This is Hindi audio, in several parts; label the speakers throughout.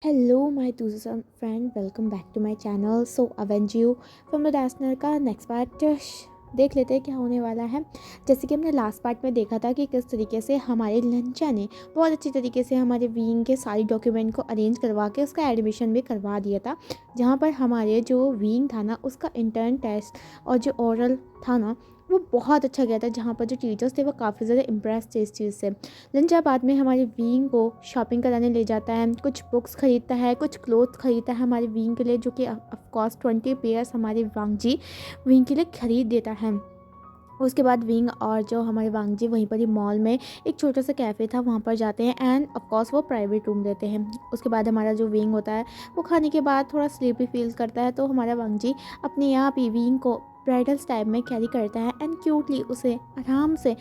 Speaker 1: Hello, my two friend. Welcome back to my channel. So, avenge you from the Dazzler का नेक्स्ट पार्ट देख लेते हैं क्या होने वाला है। जैसे कि हमने लास्ट पार्ट में देखा था कि किस तरीके से हमारे लंचा ने बहुत अच्छी तरीके से हमारे विंग के सारी डॉक्यूमेंट को अरेंज करवा के उसका एडमिशन भी करवा दिया था, जहाँ पर हमारे जो विंग था ना उसका इंटर्न टेस्ट और जो ओरल था ना वो बहुत अच्छा गया था, जहाँ पर जो टीचर्स थे वो काफ़ी ज़्यादा इम्प्रेस थे इस चीज़ से। लंचा बाद में हमारे विंग को शॉपिंग कराने ले जाता है, कुछ बुक्स ख़रीदता है, कुछ क्लोथ ख़रीदता है हमारे विंग के लिए, जो कि ऑफकोर्स 20 पेयर्स हमारे वांगजी विंग के लिए ख़रीद देता है। उसके बाद विंग और जो हमारे वांगजी वहीं पर ही मॉल में एक छोटा सा कैफ़े था वहाँ पर जाते हैं एंड ऑफ कोर्स वो प्राइवेट रूम लेते हैं। उसके बाद हमारा जो विंग होता है वो खाने के बाद थोड़ा स्लीपी फील करता है, तो हमारा वांगजी अपने यहाँ पे विंग को ब्राइडल टाइप में कैरी करता है एंड क्यूटली उसे आराम से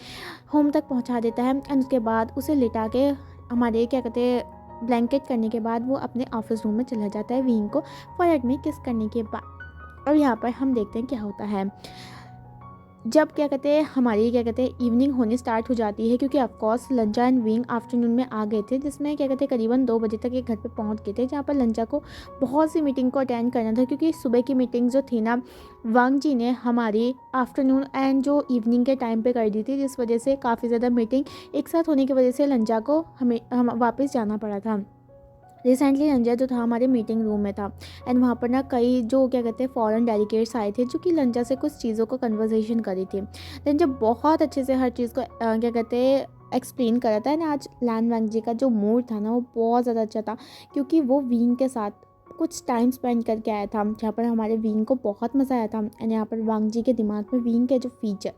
Speaker 1: होम तक पहुँचा देता है एंड उसके बाद उसे लिटा के हमारे क्या कहते हैं ब्लैंकेट करने के बाद वो अपने ऑफिस रूम में चला जाता है विंग को फॉरवर्ड में किस करने के बाद। और यहाँ पर हम देखते हैं क्या होता है जब क्या कहते हैं हमारी क्या कहते हैं इवनिंग होनी स्टार्ट हो जाती है, क्योंकि ऑफकोर्स लंचा एंड विंग आफ्टरनून में आ गए थे, जिसमें क्या कहते हैं करीबन 2 बजे तक ये घर पे पहुंच गए थे, जहाँ पर लंचा को बहुत सी मीटिंग को अटेंड करना था, क्योंकि सुबह की मीटिंग जो थी ना वांग जी ने हमारी आफ्टरनून एंड जो इवनिंग के टाइम पे कर दी थी, जिस वजह से काफ़ी ज़्यादा मीटिंग एक साथ होने की वजह से लंचा को हम वापस जाना पड़ा था। रिसेंटली लंजा जो था हमारे मीटिंग रूम में था एंड वहाँ पर ना कई जो क्या कहते हैं फॉरेन डेलीगेट्स आए थे, जो कि लंजा से कुछ चीज़ों को कन्वर्सेशन करी थी। लंजा बहुत अच्छे से हर चीज़ को क्या कहते हैं एक्सप्लेन करा था एंड आज लैन वैंग जी का जो मूड था ना वो बहुत ज़्यादा अच्छा था, क्योंकि वो विंग के साथ कुछ टाइम स्पेंड करके आया था, जहाँ पर हमारे विंग को बहुत मज़ा आया था एंड यहाँ पर वांग जी के दिमाग में विंग के जो फीचर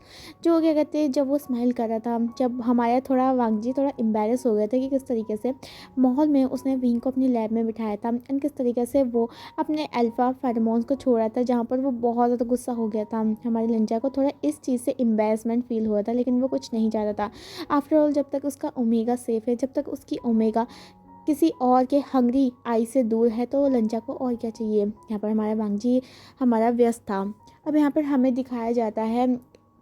Speaker 1: जो क्या कहते हैं जब वो स्माइल कर रहा था, जब हमारा थोड़ा वांग जी थोड़ा एम्बेरस हो गया था कि किस तरीके से मॉल में उसने विंग को अपनी लैब में बिठाया था एंड किस तरीके से वो अपने अल्फ़ा फेरोमोन्स को छोड़ रहा था, जहाँ पर वो बहुत ज़्यादा गुस्सा हो गया था। हमारे लंचा को थोड़ा इस चीज़ से एम्बेरसमेंट फील हुआ था, लेकिन वो कुछ नहीं चाहता था। आफ्टर ऑल जब तक उसका ओमेगा सेफ़ है, जब तक उसकी ओमेगा किसी और के हंग्री आई से दूर है, तो लंचा को और क्या चाहिए। यहाँ पर हमारा वांगजी हमारा व्यस्त था। अब यहाँ पर हमें दिखाया जाता है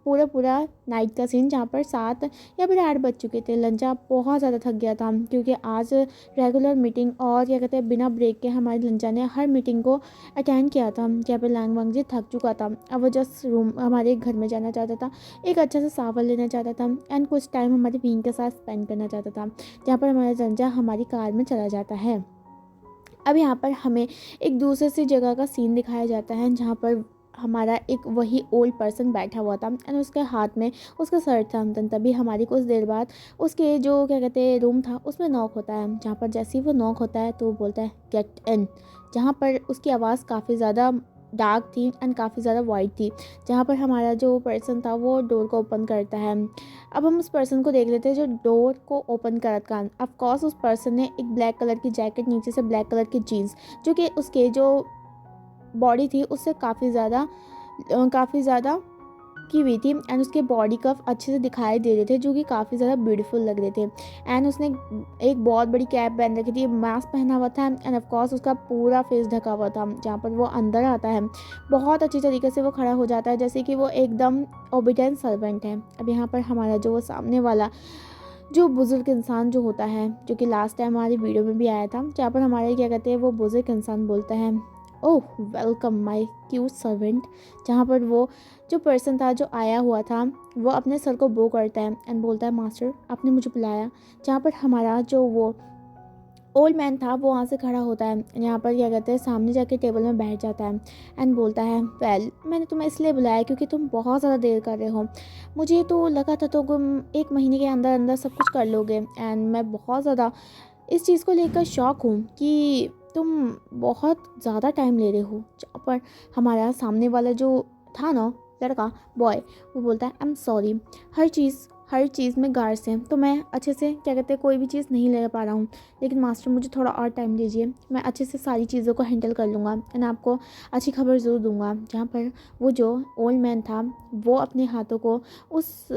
Speaker 1: पूरा पूरा नाइट का सीन, जहाँ पर 7 या फिर 8 बज चुके थे। लंचा बहुत ज़्यादा थक गया था, क्योंकि आज रेगुलर मीटिंग और क्या कहते हैं बिना ब्रेक के हमारे लंचा ने हर मीटिंग को अटेंड किया था, जहाँ पर लैंग वांगजी थक चुका था। अब वो जस्ट रूम हमारे घर में जाना चाहता था, एक अच्छा सा सावर लेना चाहता था एंड कुछ टाइम हमारे विंग के साथ स्पेंड करना चाहता था, जहाँ पर हमारा लंचा हमारी कार में चला जाता है। अब यहाँ पर हमें एक दूसरे सी जगह का सीन दिखाया जाता है, जहाँ पर हमारा एक वही ओल्ड पर्सन बैठा हुआ था एंड उसके हाथ में उसका सर था। तभी हमारी कुछ देर बाद उसके जो क्या कहते हैं रूम था उसमें नॉक होता है, जहाँ पर जैसे ही वो नॉक होता है तो वो बोलता है गेट इन, जहाँ पर उसकी आवाज़ काफ़ी ज़्यादा डार्क थी एंड काफ़ी ज़्यादा वाइट थी, जहाँ पर हमारा जो पर्सन था वो डोर को ओपन करता है। अब हम उस पर्सन को देख लेते हैं जो डोर को ओपन करता है। ऑफ कोर्स उस पर्सन ने एक ब्लैक कलर की जैकेट, नीचे से ब्लैक कलर की जीन्स, जो कि उसके जो बॉडी थी उससे काफ़ी ज़्यादा की हुई थी एंड उसके बॉडी कफ अच्छे से दिखाई दे रहे थे, जो कि काफ़ी ज़्यादा ब्यूटीफुल लग रहे थे। एंड उसने एक बहुत बड़ी कैप पहन रखी थी, मास्क पहना हुआ था एंड ऑफ कोर्स उसका पूरा फेस ढका हुआ था। जहाँ पर वो अंदर आता है बहुत अच्छी तरीके से वो खड़ा हो जाता है, जैसे कि वो एकदम ओबीडियंट सर्वेंट है। अब यहाँ पर हमारा जो वो सामने वाला जो बुज़ुर्ग इंसान जो होता है, जो कि लास्ट टाइम हमारी वीडियो में भी आया था, जहाँ पर हमारे क्या कहते हैं वो बुज़ुर्ग इंसान बोलता है ओह वेलकम माय क्यूट सर्वेंट, जहाँ पर वो जो पर्सन था जो आया हुआ था वो अपने सर को बो करता है एंड बोलता है मास्टर आपने मुझे बुलाया। जहाँ पर हमारा जो वो ओल्ड मैन था वो वहाँ से खड़ा होता है, यहाँ पर क्या कहते हैं सामने जाके टेबल में बैठ जाता है एंड बोलता है वेल मैंने तुम्हें इसलिए बुलाया क्योंकि तुम बहुत ज़्यादा देर कर रहे हो, मुझे तो लगा था तो तुम 1 महीने के अंदर अंदर सब कुछ कर लोगे एंड मैं बहुत ज़्यादा इस चीज़ को लेकर शौक हूँ कि तुम बहुत ज़्यादा टाइम ले रहे हो। जहाँ पर हमारा सामने वाला जो था ना लड़का बॉय, वो बोलता है आई एम सॉरी, हर चीज़ में गार्ड से तो मैं अच्छे से क्या कहते हैं कोई भी चीज़ नहीं ले पा रहा हूँ, लेकिन मास्टर मुझे थोड़ा और टाइम दीजिए, मैं अच्छे से सारी चीज़ों को हैंडल कर लूँगा एंड आपको अच्छी खबर ज़रूर दूँगा। जहाँ पर वो जो ओल्ड मैन था वो अपने हाथों को उस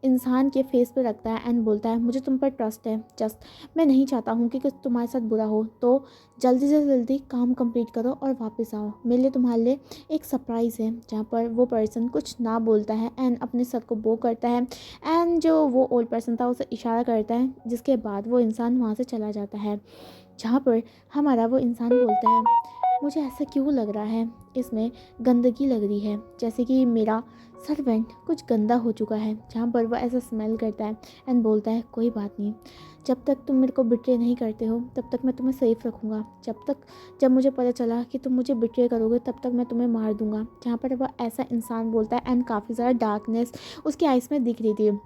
Speaker 1: इंसान के फेस पे रखता है एंड बोलता है मुझे तुम पर ट्रस्ट है, जस्ट मैं नहीं चाहता हूँ कि कुछ तुम्हारे साथ बुरा हो, तो जल्दी से जल्दी काम कंप्लीट करो और वापस आओ, मेरे लिए तुम्हारे लिए एक सरप्राइज़ है। जहाँ पर वो पर्सन कुछ ना बोलता है एंड अपने सर को बो करता है एंड जो वो ओल्ड पर्सन था उसे इशारा करता है, जिसके बाद वो इंसान वहाँ से चला जाता है। जहाँ पर हमारा वो इंसान बोलता है, मुझे ऐसा क्यों लग रहा है, इसमें गंदगी लग रही है, जैसे कि मेरा सर्वेंट कुछ गंदा हो चुका है। जहाँ पर वह ऐसा स्मेल करता है एंड बोलता है, कोई बात नहीं, जब तक तुम मेरे को बिट्रे नहीं करते हो तब तक मैं तुम्हें सेफ रखूँगा, जब मुझे पता चला कि तुम मुझे बिट्रे करोगे तब तक मैं तुम्हें मार दूँगा। जहाँ पर वह ऐसा इंसान बोलता है एंड काफ़ी ज़्यादा डार्कनेस उसकी आइज़ में दिख रही थी।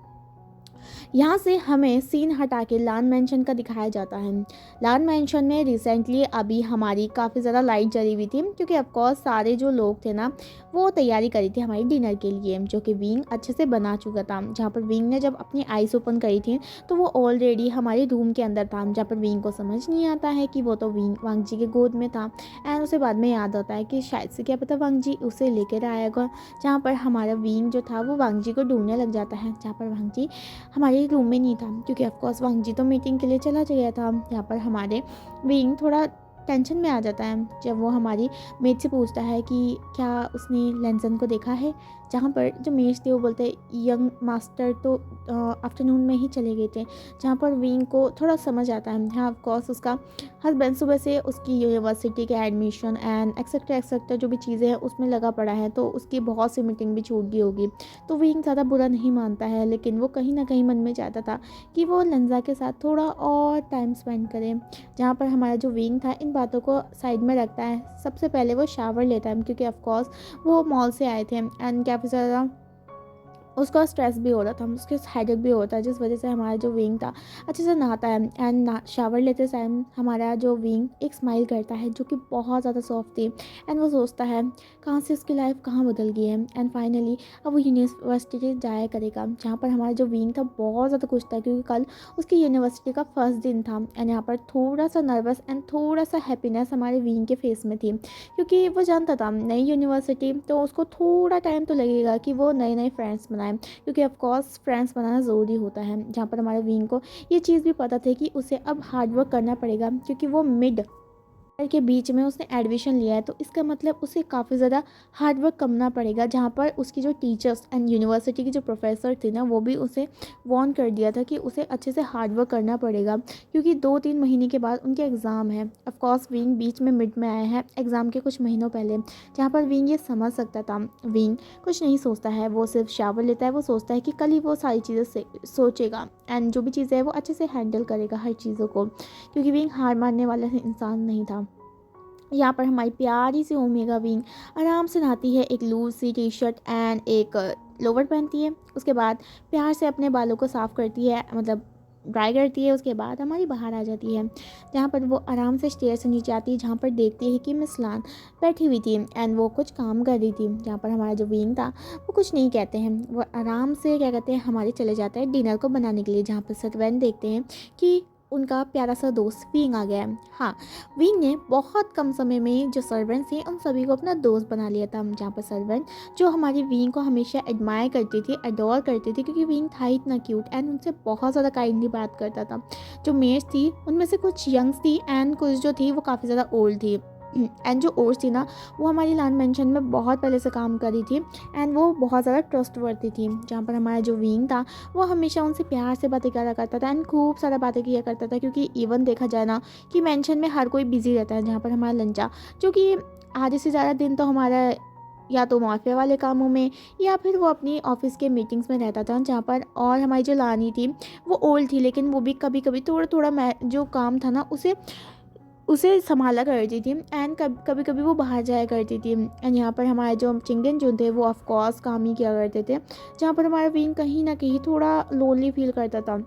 Speaker 1: यहाँ से हमें सीन हटा के लान मेंशन का दिखाया जाता है। लान मेंशन में रिसेंटली अभी हमारी काफ़ी ज़्यादा लाइट जली हुई थी, क्योंकि ऑफकोर्स सारे जो लोग थे ना वो तैयारी करी थी हमारी डिनर के लिए, जो कि विंग अच्छे से बना चुका था। जहाँ पर विंग ने जब अपनी आइज़ ओपन करी थी तो वो ऑलरेडी हमारे रूम के अंदर था। जहाँ पर विंग को समझ नहीं आता है कि वो तो विंग वांग जी के गोद में था एंड उसे बाद में याद आता है कि शायद से क्या पता वांग जी उसे लेकर आएगा। जहाँ पर हमारा विंग जो था वो वांग जी को ढूंढने लग जाता है। जहाँ पर वांग जी हमारे रूम में नहीं था, क्योंकि ऑफकोर्स वांग जी तो मीटिंग के लिए चला गया था। यहाँ पर हमारे विंग थोड़ा टेंशन में आ जाता है जब वो हमारी मेट से पूछता है कि क्या उसने लेंसन को देखा है। जहाँ पर जो मेट थे वो बोलते हैं यंग मास्टर तो आफ्टरनून में ही चले गए थे। जहाँ पर विंग को थोड़ा समझ आता है, हाँ ऑफकोर्स उसका हस्बैंड सुबह से उसकी यूनिवर्सिटी के एडमिशन एंड एक्सेट्रा एक्सेट्रा जो भी चीज़ें हैं उसमें लगा पड़ा है, तो उसकी बहुत सी मीटिंग भी छूट गई होगी। तो विंग ज़्यादा बुरा नहीं मानता है, लेकिन वो कहीं ना कहीं मन में चाहता था कि वो लंजा के साथ थोड़ा और टाइम स्पेंड करें। जहाँ पर हमारा जो विंग था इन बातों को साइड में रखता है। सबसे पहले वो शावर लेता है, क्योंकि ऑफकोर्स वो मॉल से आए थे एंड काफ़ी ज़्यादा उसका स्ट्रेस भी हो रहा था, उसके हेडेक भी होता है, जिस वजह से हमारा जो विंग था अच्छे से नहाता है एंड शावर लेते टाइम हमारा जो विंग एक स्माइल करता है जो कि बहुत ज़्यादा सॉफ्ट थी एंड वो सोचता है कहाँ से उसकी लाइफ कहाँ बदल गई है एंड फाइनली अब वो यूनिवर्सिटी जाया करेगा। जहाँ पर हमारा जो विंग था बहुत ज़्यादा खुश था, क्योंकि कल उसकी यूनिवर्सिटी का फर्स्ट दिन था एंड यहाँ पर थोड़ा सा नर्वस एंड थोड़ा सा हैप्पीनेस हमारे विंग के फेस में थी, क्योंकि वो जानता था नई यूनिवर्सिटी तो उसको थोड़ा टाइम तो लगेगा कि वो नए नए फ्रेंड्स बनाए, क्योंकि ऑफ कोर्स फ्रेंड्स बनाना ज़रूरी होता है। जहाँ पर हमारे विंग को ये चीज़ भी पता थी कि उसे अब हार्ड वर्क करना पड़ेगा, क्योंकि वो मिड के बीच में उसने एडमिशन लिया है, तो इसका मतलब उसे काफ़ी ज़्यादा हार्ड वर्क करना पड़ेगा। जहाँ पर उसकी जो टीचर्स एंड यूनिवर्सिटी की जो प्रोफेसर थे ना वो भी उसे वार्न कर दिया था कि उसे अच्छे से हार्ड वर्क करना पड़ेगा, क्योंकि 2-3 महीने के बाद उनके एग्ज़ाम है। ऑफ कोर्स विंग बीच में मिड में आया है एग्ज़ाम के कुछ महीनों पहले। जहाँ पर विंग ये समझ सकता था, विंग कुछ नहीं सोचता है, वो सिर्फ शावर लेता है। वो सोचता है कि कल ही वो सारी चीज़ें सोचेगा एंड जो भी चीज़ें है वो अच्छे से हैंडल करेगा हर चीज़ों को, क्योंकि विंग हार मानने वाला इंसान नहीं था। यहाँ पर हमारी प्यारी सी ओमेगा विंग आराम से नहाती है, एक लूज सी टी शर्ट एंड एक लोवर पहनती है। उसके बाद प्यार से अपने बालों को साफ़ करती है, मतलब ड्राई करती है। उसके बाद हमारी बाहर आ जाती है, जहाँ पर वो आराम से स्टेयर से नीचे आती है, जहाँ पर देखती है कि मिस लान बैठी हुई थी एंड वो कुछ काम कर रही थी। जहाँ पर हमारा जो विंग था वो कुछ नहीं कहते हैं, वो आराम से क्या कहते हैं हमारे चले जाता है डिनर को बनाने के लिए। जहाँ पर सर्वेंट देखते हैं कि उनका प्यारा सा दोस्त विंग आ गया है। हाँ, विंग ने बहुत कम समय में जो सर्वेंट थे उन सभी को अपना दोस्त बना लिया था। जहाँ पर सर्वेंट जो हमारी विंग को हमेशा एडमायर करती थी, अडोर करती थी, क्योंकि विंग था इतना क्यूट एंड उनसे बहुत ज़्यादा काइंडली बात करता था। जो मेट्स थी उनमें से कुछ यंग्स थी एंड कुछ जो थी वो काफ़ी ज़्यादा ओल्ड थी एंड जो ओर्स थी ना वो हमारी लान मेंशन में बहुत पहले से काम कर रही थी एंड वो बहुत ज़्यादा ट्रस्टवर्दी थी। जहाँ पर हमारा जो विंग था वो हमेशा उनसे प्यार से बातें करा करता था एंड खूब सारा बातें किया करता था, क्योंकि इवन देखा जाए ना कि मेंशन में हर कोई बिजी रहता है। जहाँ पर हमारा लंचा जो कि आधे से ज़्यादा दिन तो हमारा या तो माफिया वाले कामों में या फिर वो अपनी ऑफिस के मीटिंग्स में रहता था। जहाँ पर और हमारी जो लानी थी वो ओल्ड थी, लेकिन वो भी कभी कभी थोड़ा थोड़ा जो काम था ना उसे संभाला करती थी एंड कभी कभी वो बाहर जाया करती थी। एंड यहाँ पर हमारे जो चिंगन जो थे वो ऑफ कोर्स काम ही किया करते थे। जहाँ पर हमारा विंग कहीं ना कहीं थोड़ा लोनली फील करता था,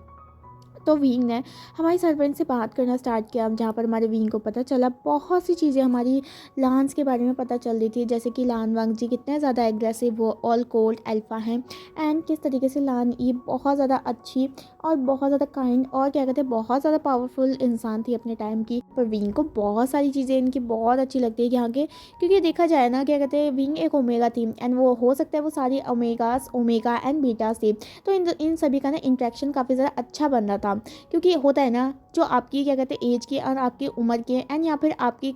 Speaker 1: तो विंग ने हमारी सर्वेंट से बात करना स्टार्ट किया। जहाँ पर हमारे विंग को पता चला बहुत सी चीज़ें हमारी लान्स के बारे में पता चल रही थी, जैसे कि लान वांग जी कितने ज़्यादा एग्रेसिव वो ऑल कोल्ड अल्फा हैं एंड किस तरीके से लान ये बहुत ज़्यादा अच्छी और बहुत ज़्यादा काइंड और क्या कहते हैं बहुत ज़्यादा पावरफुल इंसान थी अपने टाइम की। पर विंग को बहुत सारी चीज़ें इनकी बहुत अच्छी लगती है यहाँ के, क्योंकि देखा जाए ना क्या कहते हैं विंग एक ओमेगा थी एंड वो हो सकता है वो सारी ओमेगा एंड बीटास थी, तो इन सभी का ना इंट्रैक्शन काफ़ी ज़्यादा अच्छा बन रहा था। क्योंकि होता है ना जो आपकी क्या कहते हैं एज के और आपकी उम्र के एंड या फिर आपकी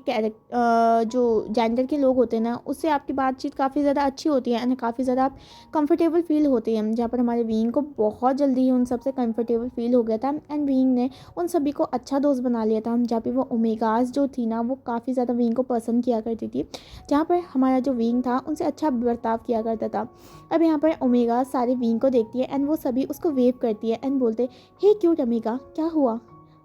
Speaker 1: जो जेंडर के लोग होते हैं ना उससे आपकी बातचीत काफ़ी ज़्यादा अच्छी होती है एंड काफ़ी ज़्यादा आप कंफर्टेबल फील होते हैं। जहाँ पर हमारे विंग को बहुत जल्दी ही उन सबसे कंफर्टेबल फील हो गया था एंड विंग ने उन सभी को अच्छा दोस्त बना लिया था, जहाँ पे वो ओमेगास जो थी ना वो काफ़ी ज़्यादा विंग को पसंद किया करती थी, जहाँ पर हमारा जो विंग था उनसे अच्छा बर्ताव किया करता था। अब यहाँ पर ओमेगा सारे विंग को देखती है एंड वो सभी उसको वेव करती है एंड बोलते, हे क्यूट ओमेगा, क्या हुआ,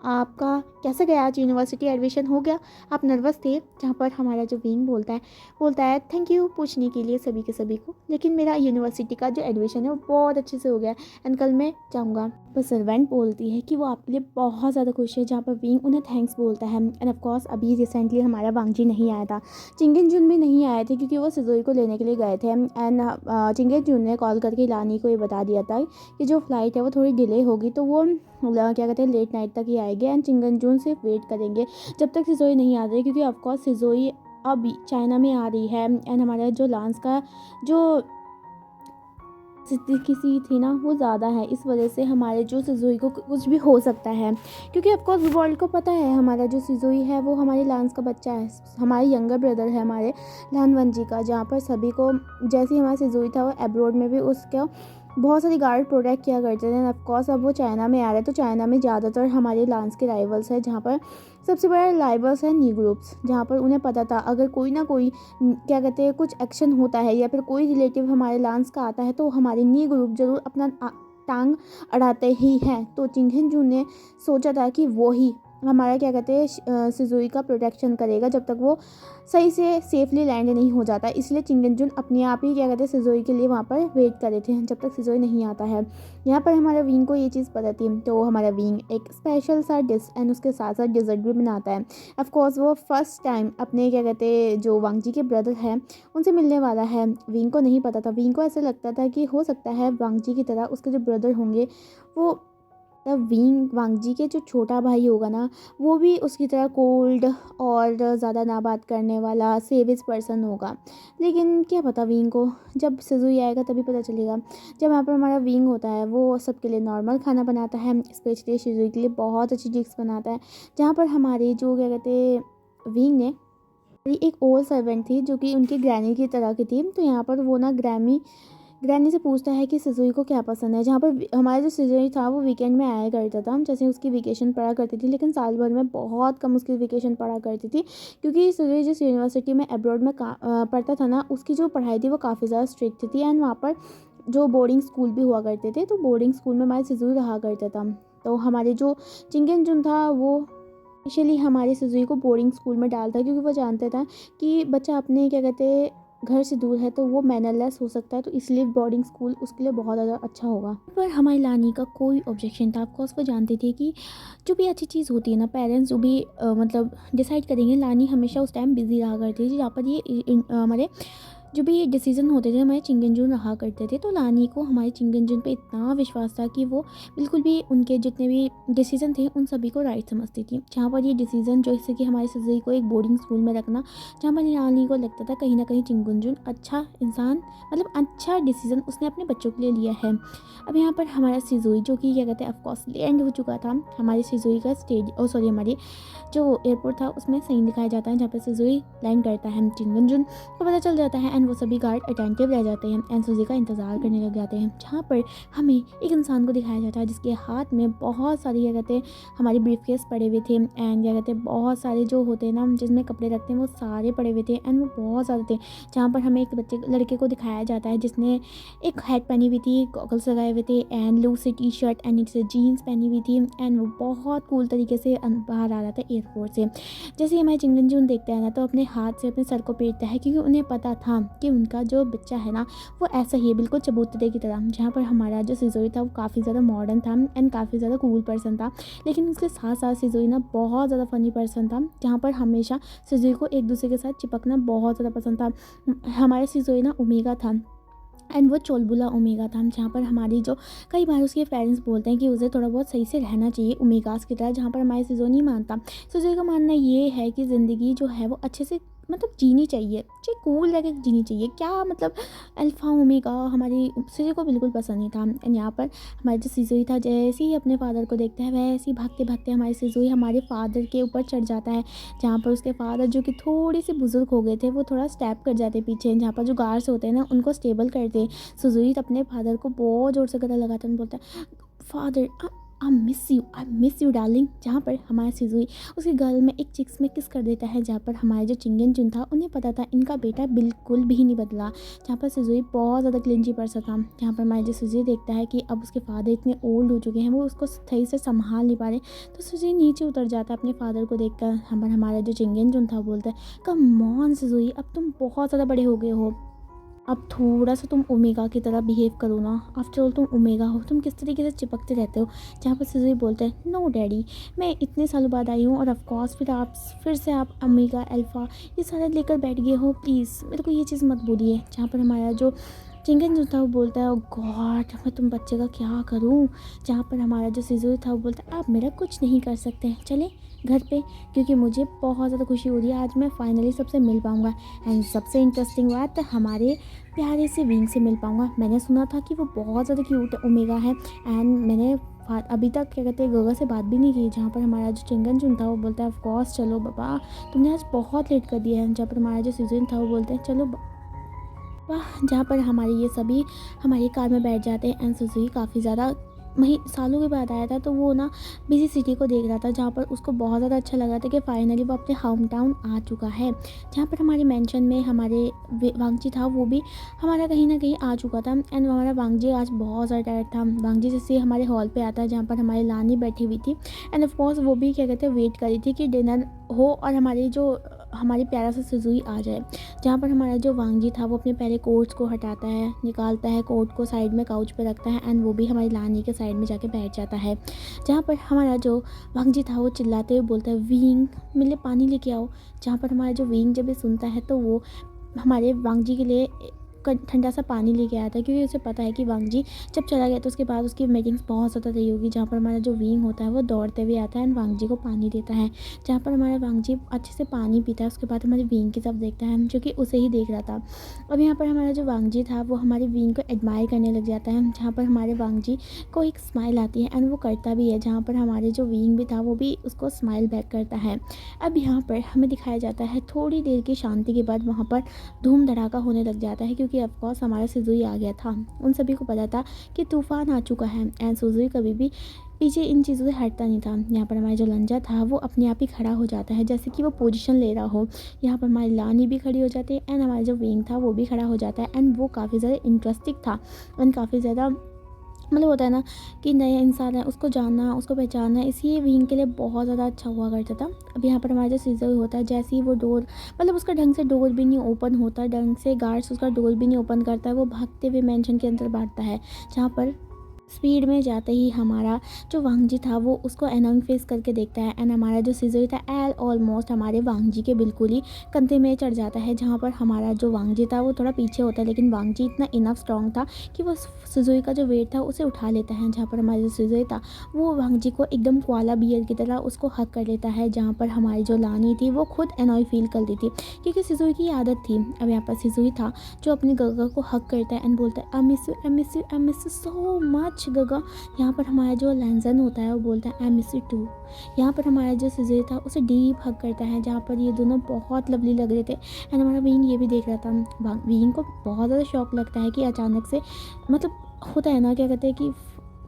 Speaker 1: आपका कैसा गया, आज यूनिवर्सिटी एडमिशन हो गया, आप नर्वस थे। जहाँ पर हमारा जो विंग बोलता है थैंक यू पूछने के लिए सभी के सभी को, लेकिन मेरा यूनिवर्सिटी का जो एडमिशन है वो बहुत अच्छे से हो गया एंड कल मैं जाऊँगा। पर सर्वेंट बोलती है कि वो आपके लिए बहुत ज़्यादा खुश है, जहाँ पर विंग उन्हें थैंक्स बोलता है एंड ऑफकोर्स अभी रिसेंटली हमारा वांगजी नहीं आया था, चिंगन जुन भी नहीं आए थे क्योंकि वो सिजोई को लेने के लिए गए थे एंड चिंगन जुन ने कॉल करके लानी को ये बता दिया था कि जो फ्लाइट है वो थोड़ी डिले होगी, तो वो क्या कहते हैं लेट नाइट तक ही आएंगे एंड चिंगन जून सिर्फ वेट करेंगे जब तक सिजोई नहीं आ रही, क्योंकि ऑफकोर्स सिजोई अब चाइना में आ रही है एंड हमारा जो लांस का जो किसी थी ना वो ज़्यादा है, इस वजह से हमारे जो सिजोई को कुछ भी हो सकता है, क्योंकि ऑफकोर्स वर्ल्ड को पता है हमारा जो सिजोई है वो हमारे लांस का बच्चा है, हमारे यंगर ब्रदर है हमारे लानवंजी का, जहाँ पर सभी को जैसे ही हमारा सिजोई था वो एब्रोड में भी उसका बहुत सारी गार्ड प्रोटेक्ट किया करते थे। ऑफकोर्स अब वो चाइना में आ रहे हैं तो चाइना में ज़्यादातर हमारे लांस के राइवल्स है, जहाँ पर सबसे बड़ा राइवल्स है नी ग्रुप्स, जहाँ पर उन्हें पता था अगर कोई ना कोई क्या कहते हैं कुछ एक्शन होता है या फिर कोई रिलेटिव हमारे लांस का आता है तो हमारे नी ग्रुप जरूर अपना टांग अड़ाते ही हैं। तो चिंगन जू ने सोचा था कि वो ही हमारा क्या कहते हैं सिजोई का प्रोटेक्शन करेगा जब तक वो सही से सेफली लैंड नहीं हो जाता, इसलिए चिंगन जुन अपने आप ही क्या कहते हैं सिजोई के लिए वहाँ पर वेट कर रहे थे जब तक सिजोई नहीं आता है। यहाँ पर हमारा विंग को ये चीज़ पता थी, तो हमारा विंग एक स्पेशल सा डिश एंड उसके साथ साथ डिज़र्ट भी बनाता है। ऑफकोर्स वो फर्स्ट टाइम अपने क्या कहते हैं जो वांगजी के ब्रदर हैं उनसे मिलने वाला है। विंग को नहीं पता था, विंग को ऐसा लगता था कि हो सकता है वांगजी की तरह उसके जो ब्रदर होंगे वो तब विंग वांगजी के जो छोटा भाई होगा ना वो भी उसकी तरह कोल्ड और ज़्यादा ना बात करने वाला सेविज पर्सन होगा, लेकिन क्या पता विंग को, जब सिजुई आएगा तभी पता चलेगा। जब यहाँ पर हमारा विंग होता है वो सबके लिए नॉर्मल खाना बनाता है, स्पेशली सिजुई के लिए बहुत अच्छी डिश बनाता है, जहाँ पर हमारे जो क्या कहते हैं विंग ने एक और सर्वेंट थी जो कि उनकी ग्रैनी की तरह की थी, तो यहाँ पर वो ना ग्रैनी से पूछता है कि सिजुई को क्या पसंद है, जहाँ पर हमारा जो सिजुई था वो वीकेंड में आया करता था, जैसे उसकी वेकेशन पड़ा करती थी, लेकिन साल भर में बहुत कम उसकी वेकेशन पड़ा करती थी, क्योंकि सिजुई जिस यूनिवर्सिटी में अब्रॉड में पढ़ता था ना उसकी जो पढ़ाई थी वो काफ़ी ज़्यादा स्ट्रिक्ट थी एंड वहाँ पर जो बोर्डिंग स्कूल भी हुआ करते थे, तो बोर्डिंग स्कूल में हमारा सिजुई रहा करता था। तो हमारे जो चिंगन जुन था वो स्पेशली हमारे सिजुई को बोर्डिंग स्कूल में डालता है, क्योंकि वो जानता था कि बच्चा अपने क्या कहते हैं घर से दूर है तो वो मैनरलेस हो सकता है, तो इसलिए बोर्डिंग स्कूल उसके लिए बहुत ज़्यादा अच्छा होगा। पर हमारी लानी का कोई ऑब्जेक्शन था, ऑफकोर्स वो जानती थी कि जो भी अच्छी चीज़ होती है ना पेरेंट्स जो भी मतलब डिसाइड करेंगे, लानी हमेशा उस टाइम बिजी रहा करती थी, जहाँ पर ये हमारे जो भी ये डिसीजन होते थे हमारे चिंगनजुन रहा करते थे, तो लानी को हमारे चिंगनजुन पे इतना विश्वास था कि वो बिल्कुल भी उनके जितने भी डिसीजन थे उन सभी को राइट समझती थी। जहाँ पर ये डिसीजन जैसे कि हमारे सिजुई को एक बोर्डिंग स्कूल में रखना, जहाँ पर लानी को लगता था कहीं ना कहीं चिंगनजुन अच्छा इंसान मतलब अच्छा डिसीजन उसने अपने बच्चों के लिए लिया है। अब यहाँ पर हमारा सिजुई जो कि क्या कहते हैं ऑफकोर्स लैंड हो चुका था, हमारे सिजुई का हमारी जो एयरपोर्ट था उसमें सीन दिखाया जाता है जहाँ पर सिजुई लैंड करता है, चिंगनजुन को पता चल जाता है एंड वो सभी गार्ड अटेंटिव रह जाते हैं एंड सुजी का इंतज़ार करने लग जाते हैं, जहाँ पर हमें एक इंसान को दिखाया जाता है जिसके हाथ में बहुत सारी क्या कहते हैं हमारे ब्रीफकेस पड़े हुए थे एंड क्या कहते हैं बहुत सारे जो होते हैं ना जिसमें कपड़े रखते हैं वो सारे पड़े हुए थे एंड वो बहुत ज़्यादा थे। जहाँ पर हमें एक लड़के को दिखाया जाता है जिसने एक हैट पहनी हुई थी, गॉगल्स लगाए हुए थे and loose T-shirt and नीचे जीन्स पहनी हुई थी एंड वो बहुत कूल तरीके से बाहर आ रहा था एयरपोर्ट से। जैसे ही हमारे चिंगनजुन देखते हैं ना तो अपने हाथ से अपने सर को पीटता है, क्योंकि उन्हें पता था कि उनका जो बच्चा है ना वो ऐसा ही है बिल्कुल चबूतरे की तरह। जहाँ पर हमारा जो सिजुई था वो काफ़ी ज़्यादा मॉडर्न था एंड काफ़ी ज़्यादा कूल पर्सन था, लेकिन उसके साथ साथ सिजुई ना बहुत ज़्यादा फनी पर्सन था, जहाँ पर हमेशा सिजुई को एक दूसरे के साथ चिपकना बहुत ज़्यादा पसंद था। हमारा सिजुई ना ओमेगा था एंड वो चोलबुला ओमेगा था, जहाँ पर हमारी जो कई बार उसके पेरेंट्स बोलते हैं कि उसे थोड़ा बहुत सही से रहना चाहिए ओमेगास की तरह, जहाँ पर हमारे सिजो नहीं मानता। सिजो का मानना ये है कि ज़िंदगी जो है वो अच्छे से मतलब जीनी चाहिए, चाहे कूल लगे जीनी चाहिए, क्या मतलब अल्फा ओमेगा हमारी सिजो को बिल्कुल पसंद नहीं था। एंड यहाँ पर हमारे जो सिजोई था जैसे ही अपने फादर को देखता है वैसे ही भागते भागते हमारे सिजोई हमारे फादर के ऊपर चढ़ जाता है, जहाँ पर उसके फादर जो कि थोड़े से बुजुर्ग हो गए थे वो थोड़ा स्टेप कर जाते पीछे, जहाँ पर जो गार्ड्स होते हैं ना उनको स्टेबल करते। सिजोई अपने फादर को बहुत ज़ोर से गला लगाता है, बोलता है father I miss you darling. जहाँ पर हमारा सिजुई उसके गल में एक चिक्स में किस कर देता है, जहाँ पर हमारे जो चिंगन जुन था उन्हें पता था इनका बेटा बिल्कुल भी नहीं बदला। जहाँ पर सिजुई बहुत ज़्यादा क्लिंची पर्सन था। जहाँ पर हमारे जो सिजुई देखता है कि अब उसके फादर इतने ओल्ड हो चुके हैं, वो उसको सही से संभाल नहीं पा रहे, तो सिजुई नीचे उतर जाता है अपने फादर को देखकर। हमारा जो चिंगन जुन था बोलता है, कम ऑन सिजुई, अब तुम बहुत ज़्यादा बड़े हो गए हो, अब थोड़ा सा तुम ओमेगा की तरह बिहेव करो ना, आफ्टर ऑल तुम ओमेगा हो, तुम किस तरीके से चिपकते रहते हो। जहाँ पर सिजुई बोलते हैं, नो डैडी, मैं इतने सालों बाद आई हूँ और ऑफ कोर्स फिर से आप ओमेगा अल्फ़ा ये सारे लेकर बैठ गए हो, प्लीज़ मेरे को ये चीज़ मत बोलिए। जहाँ पर हमारा जो चिंगन जो था वो बोलता है, ओ गॉड मैं तुम बच्चे का क्या करूँ। जहाँ पर हमारा जो सिजुई था वो बोलता है, आप मेरा कुछ नहीं कर सकते, चले घर पे, क्योंकि मुझे बहुत ज़्यादा खुशी हो रही है, आज मैं फाइनली सबसे मिल पाऊँगा। एंड सबसे इंटरेस्टिंग बात, हमारे प्यारे से विंग से मिल पाऊँगा। मैंने सुना था कि वो बहुत ज़्यादा क्यूट ओमेगा है, एंड मैंने अभी तक क्या कहते हैं गगा से बात भी नहीं की। जहाँ पर हमारा जो चिंगन जुन था वो बोलता है, ऑफ कोर्स चलो बाबा, तुमने आज बहुत लेट कर दिया है। जहाँ पर हमारा जो सीजन था वो बोलते हैं, चलो वाह। जहाँ पर हमारे ये सभी हमारी कार में बैठ जाते हैं, एंड सुजुकी काफ़ी ज़्यादा सालों के बाद आया था, तो वो ना बिजी सिटी को देख रहा था, जहाँ पर उसको बहुत ज़्यादा अच्छा लगा था कि फाइनली वो अपने होम टाउन आ चुका है। जहाँ पर हमारे मेंशन में हमारे वांगजी था वो भी हमारा कहीं ना कहीं आ चुका था, एंड हमारा वांगजी आज बहुत ज़्यादा टायर्ड था। वांगजी जैसे हमारे हॉल पे आता है जहाँ पर हमारी लानी बैठी हुई थी, एंड ऑफ कोर्स वो भी क्या कहते हैं वेट करी थी कि डिनर हो और हमारी प्यारा सा सिजुई आ जाए। जहाँ पर हमारा जो वांगजी था वो अपने पहले कोट्स को हटाता है, निकालता है, कोट को साइड में काउच पर रखता है, एंड वो भी हमारी लानी के साइड में जाके बैठ जाता है। जहाँ पर हमारा जो वांगजी था वो चिल्लाते हुए बोलता है, विंग मेरे लिए पानी लेके आओ। जहाँ पर हमारा जो विंग जब ये सुनता है तो वो हमारे वांगजी के लिए ठंडा सा पानी लेके आया था, क्योंकि उसे पता है कि वांगजी जब चला गया तो उसके बाद उसकी मीटिंग्स बहुत ज़्यादा रही होगी। जहाँ पर हमारा जो विंग होता है वो दौड़ते हुए आता है एंड वांगजी को पानी देता है। जहाँ पर हमारा वांगजी अच्छे से पानी पीता है, उसके बाद हमारे विंग की तरफ देखता है, जो कि उसे ही देख रहा था। अब यहाँ पर हमारा जो वांगजी था वो हमारे विंग को एडमायर करने लग जाता है। जहाँ पर हमारे वांगजी को एक स्माइल आती है एंड वो करता भी है, जहाँ पर हमारे जो विंग भी था वो भी उसको स्माइल बैक करता है। अब यहाँ पर हमें दिखाया जाता है थोड़ी देर की शांति के बाद वहाँ पर धूम धड़ाका होने लग जाता है, क्योंकि ऑफकोर्स हमारा सिजुई आ गया था। उन सभी को पता था कि तूफान आ चुका है, एंड सिजुई कभी भी पीछे इन चीज़ों से हटता नहीं था। यहाँ पर हमारा जो लंजा था वो अपने आप ही खड़ा हो जाता है, जैसे कि वो पोजीशन ले रहा हो। यहाँ पर हमारी लानी भी खड़ी हो जाती है, एंड हमारा जो विंग था वो भी खड़ा हो जाता है, एंड वो काफ़ी ज़्यादा इंटरेस्टिंग था, एंड काफ़ी ज़्यादा मतलब होता है ना कि नया इंसान है, उसको जानना, उसको पहचानना, इसलिए विंग के लिए बहुत ज़्यादा अच्छा हुआ करता था। अब यहाँ पर हमारा जो सीजर होता है, जैसे ही वो डोर मतलब उसका ढंग से डोर भी नहीं ओपन होता, ढंग से गार्ड्स उसका डोर भी नहीं ओपन करता है, वो भागते हुए मेंशन के अंदर भागता है। जहाँ पर स्पीड में जाते ही हमारा जो वांगजी था वो उसको एनोइंग फेस करके देखता है, एंड हमारा जो सिजुई था एल ऑलमोस्ट हमारे वांगजी के बिल्कुल ही कंधे में चढ़ जाता है। जहाँ पर हमारा जो वांगजी था वो थोड़ा पीछे होता है, लेकिन वांगजी इतना इनफ स्ट्रॉन्ग था कि वो सिजुई का जो वेट था उसे उठा लेता है। जहाँ पर हमारा जो सिजुई था वो वांगजी को एकदम कोआला बियर की तरह उसको हक कर लेता है। जहाँ पर हमारी जो लानी थी वो खुद एनॉय फील कर रही थी, क्योंकि सिजुई की आदत थी। अब यहाँ पर सिजुई था जो अपने गगा को हक करता है एंड बोलता है, I miss you, I miss you, I miss you so much गगा। यहाँ पर हमारा जो लैंजन होता है वो बोलता है, आई मिस यू टू। यहाँ पर हमारा जो सिजुई था उसे डीप हक करता है, जहाँ पर ये दोनों बहुत लवली लग रहे थे, एंड हमारा विंग ये भी देख रहा था। विंग को बहुत ज़्यादा शौक लगता है कि अचानक से मतलब होता है ना क्या कहते हैं कि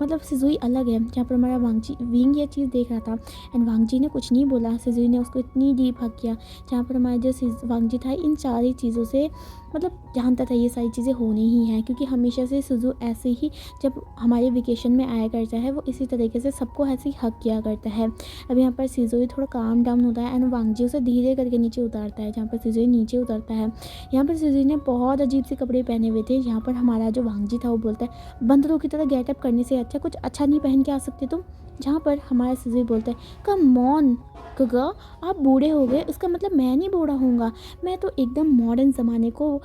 Speaker 1: मतलब सिजुई अलग है। जहाँ पर हमारा विंग ये चीज़ देख रहा था, एंड वांगजी ने कुछ नहीं बोला, सिजुई ने उसको इतनी डीप हक किया। जहाँ पर हमारा जो वांगजी था इन सारी चीज़ों से मतलब जानता था ये सारी चीज़ें होनी ही हैं, क्योंकि हमेशा से सिजु ऐसे ही जब हमारे वेकेशन में आया करता है वो इसी तरीके से सबको ऐसे ही हक किया करता है। अब यहाँ पर सिजुई थोड़ा काम डाउन होता है, एंड वांगजी उसे धीरे करके नीचे उतारता है। जहाँ पर सिजुई नीचे उतरता है, यहाँ पर सिजुई ने बहुत अजीब से कपड़े पहने हुए थे। यहाँ पर हमारा जो वांगजी था वो बोलता है, बंदरों की तरह गेटअप करने से अच्छा कुछ अच्छा नहीं पहन के आ सकते तुम। जहाँ पर हमारा सिजुई बोलता है, कम ऑन गगा, आप बूढ़े हो गए इसका मतलब मैं नहीं बूढ़ा होऊंगा, मैं तो एकदम मॉडर्न ज़माने को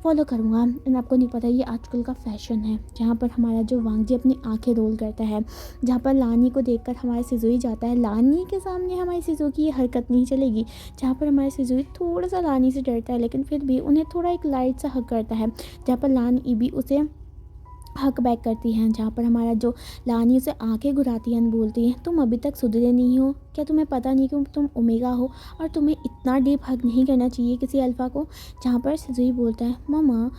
Speaker 1: फॉलो करूँगा, एंड आपको नहीं पता ये आजकल का फैशन है। जहाँ पर हमारा जो वांगजी अपनी आंखें रोल करता है, जहाँ पर लानी को देखकर हमारे सिजुई जाता है। लानी के सामने हमारी सिजुई की ये हरकत नहीं चलेगी। जहाँ पर हमारे सिजुई थोड़ा सा लानी से डरता है, लेकिन फिर भी उन्हें थोड़ा एक लाइट सा हक करता है। जहाँ पर लानी भी उसे हक बैक करती हैं, जहाँ पर हमारा जो लानी उसे आंखें घुराती है, बोलती है तुम अभी तक सुधरे नहीं हो क्या, तुम्हें पता नहीं कि तुम ओमेगा हो और तुम्हें इतना डीप हक नहीं करना चाहिए किसी अल्फ़ा को। जहाँ पर सिजुई बोलता है मामा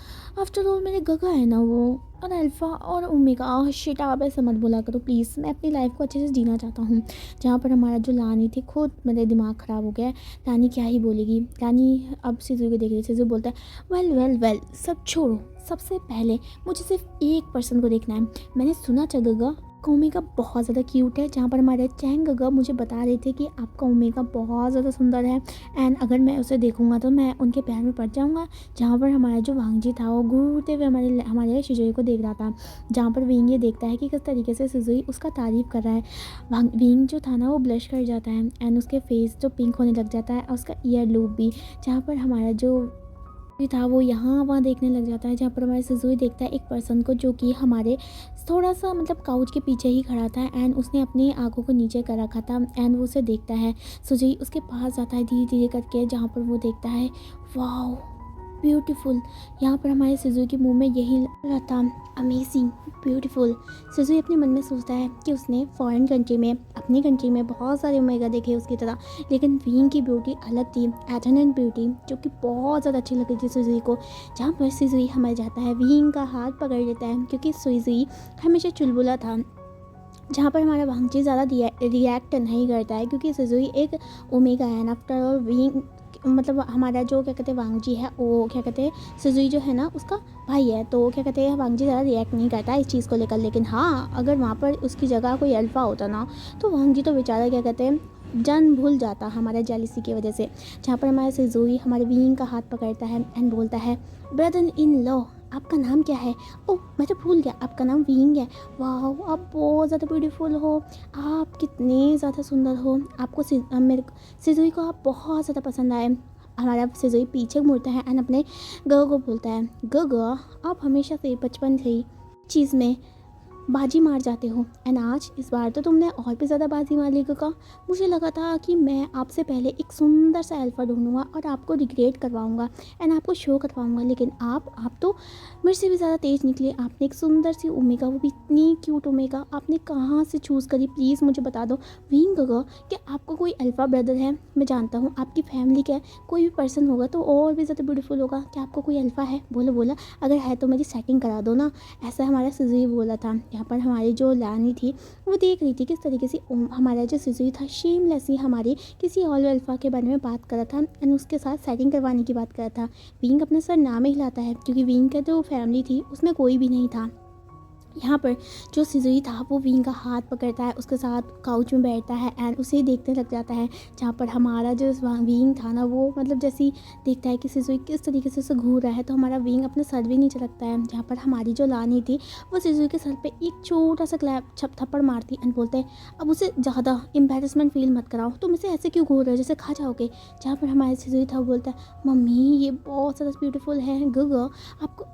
Speaker 1: आफ्टर ऑल मेरे गगा है ना वो, और अल्फ़ा और ओमेगा शिट आप ऐसे मत बोला करो प्लीज़, मैं अपनी लाइफ को अच्छे से जीना चाहता हूँ। जहाँ पर हमारा जो लानी थी खुद मेरे दिमाग ख़राब हो गया है, लानी क्या ही बोलेगी। लानी अब सिजुई को देख रही, सिजुई बोलता है वेल वेल वेल सब छोड़ो, सबसे पहले मुझे सिर्फ एक पर्सन को देखना है। मैंने सुना चगगा का ओमेगा बहुत ज़्यादा क्यूट है। जहाँ पर हमारे चैंग गगा मुझे बता रहे थे कि आपका ओमेगा बहुत ज़्यादा सुंदर है एंड अगर मैं उसे देखूंगा तो मैं उनके प्यार में पड़ जाऊंगा। जहाँ पर हमारा जो वांगजी था वो घूरते हुए हमारे शिजुई को देख रहा था। जहाँ पर विंग ये देखता है कि किस तरीके से शिजुई उसका तारीफ़ कर रहा है। विंग जो था ना वो ब्लश कर जाता है एंड उसके फेस जो पिंक होने लग जाता है और उसका ईयर लूप भी। जहाँ पर हमारा जो भी था वो यहाँ वहाँ देखने लग जाता है। जहाँ पर हमारे सिजुई देखता है एक पर्सन को जो कि हमारे थोड़ा सा मतलब काउच के पीछे ही खड़ा था एंड उसने अपनी आंखों को नीचे कर रखा था एंड वो उसे देखता है। सिजुई उसके पास जाता है धीरे धीरे करके, जहाँ पर वो देखता है वाओ ब्यूटीफुल। यहाँ पर हमारे सिजुई के मुंह में यही लग रहा था अमेजिंग ब्यूटीफुल। सिजुई अपने मन में सोचता है कि उसने फॉरेन कंट्री में अपनी कंट्री में बहुत सारे ओमेगा देखे उसकी तरह, लेकिन विंग की ब्यूटी अलग थी, एथेनियन ब्यूटी, जो कि बहुत ज़्यादा अच्छी लगी थी सिजुई को। जहाँ पर सिजुई हमें जाता है विंग का हाथ पकड़ लेता है क्योंकि सिजुई हमेशा चुलबुला था। जहाँ पर हमारा वांगजी ज़्यादा रिएक्ट नहीं करता है क्योंकि सिजुई एक ओमेगा है आफ्टर ऑल। विंग मतलब हमारा जो क्या कहते हैं वांगजी है वो क्या कहते हैं सिजुई जो है ना उसका भाई है, तो क्या कहते हैं वांगजी ज़्यादा रिएक्ट नहीं करता है इस चीज़ को लेकर। लेकिन हाँ अगर वहाँ पर उसकी जगह कोई अल्फ़ा होता ना तो वांगजी तो बेचारा क्या कहते हैं जान भूल जाता हमारे जेलिसी की वजह से। जहाँ पर हमारा सिजुई हमारे विंग का हाथ पकड़ता है एंड बोलता है ब्रदर इन लॉ आपका नाम क्या है। ओह मैं तो भूल गया आपका नाम विंग है। वाह आप बहुत ज़्यादा ब्यूटीफुल हो, आप कितने ज़्यादा सुंदर हो, आपको मेरे सिजुई को आप बहुत ज़्यादा पसंद आए। हमारा सिजुई पीछे मुड़ता है एंड अपने गग को बोलता है गग आप हमेशा से बचपन से ही चीज़ में बाजी मार जाते हो एंड आज इस बार तो तुमने और भी ज़्यादा बाजी मार ली गगा। मुझे लगा था कि मैं आपसे पहले एक सुंदर सा अल्फ़ा ढूंढूंगा और आपको रिग्रेट करवाऊंगा एंड आपको शो करवाऊंगा, लेकिन आप तो मेरे से भी ज़्यादा तेज़ निकले। आपने एक सुंदर सी ओमेगा, वो भी इतनी क्यूट ओमेगा, आपने कहाँ से चूज़ करी प्लीज़ मुझे बता दो। विंग गगा कि आपको कोई अल्फ़ा ब्रदर है, मैं जानता हूँ आपकी फैमिली का कोई भी पर्सन होगा तो और भी ज़्यादा ब्यूटीफुल होगा, क्या आपको कोई अल्फ़ा है बोला बोला अगर है तो मेरी सेटिंग करा दो ना, ऐसा हमारा सिजुई बोला था। यहाँ पर हमारी जो लानी थी वो देख रही थी किस तरीके से हमारा जो सिजुई था शेमलेसली हमारी किसी और अल्फ़ा के बारे में बात कर रहा था एंड उसके साथ सेटिंग करवाने की बात कर रहा था। विंग अपना सर नाम ही हिलाता है क्योंकि विंग का जो फैमिली थी उसमें कोई भी नहीं था। यहाँ पर जो सिजुई था वो विंग का हाथ पकड़ता है, उसके साथ काउच में बैठता है एंड उसे ही देखने लग जाता है। जहाँ पर हमारा जो विंग था ना वो मतलब जैसे ही देखता है कि सिजुई किस तरीके से उसे घूर रहा है तो हमारा विंग अपना सर भी नीचे रखता है। जहाँ पर हमारी जो लानी थी वो सिजुई के सर पे एक छोटा सा थप्पड़ मारती एंड बोलते हैं अब उसे ज़्यादा एम्बेरसमेंट फील मत कराओ, तुम इसे ऐसे क्यों घूर रहे हो जैसे खा जाओगे। जहाँ पर हमारे सिजुई था वो बोलता है मम्मी ये बहुत ज़्यादा ब्यूटीफुल है गगा, आपको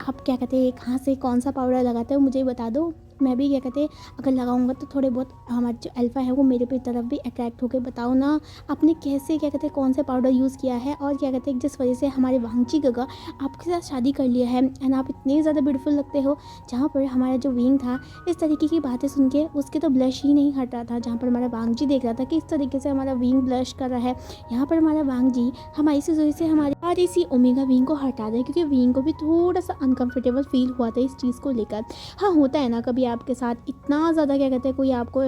Speaker 1: आप क्या कहते हैं कहाँ से कौन सा पाउडर लगाते हो मुझे बता दो, मैं भी क्या कहते हैं अगर लगाऊंगा तो थोड़े बहुत हमारे जो अल्फ़ा है वो मेरे पे तरफ भी अट्रैक्ट होकर बताओ ना आपने कैसे क्या कहते हैं कौन सा पाउडर यूज़ किया है और क्या कहते हैं जिस वजह से हमारे वांगची गगा आपके साथ शादी कर लिया है एंड आप इतने ज़्यादा ब्यूटीफुल लगते हो। जहाँ पर हमारा जो विंग था इस तरीके की बातें सुन के उसके तो ब्लश ही नहीं हट रहा था। जहाँ पर हमारा वांगजी देख रहा था कि इस तरीके से हमारा विंग ब्लश कर रहा है। यहाँ पर हमारा वांगजी हमारी से वजह से हमारी सारी सी ओमेगा विंग को हटा दे क्योंकि विंग को भी थोड़ा सा अनकम्फर्टेबल फील हुआ था इस चीज़ को लेकर। हाँ होता है ना कभी आपके साथ इतना ज़्यादा क्या कहते हैं कोई आपको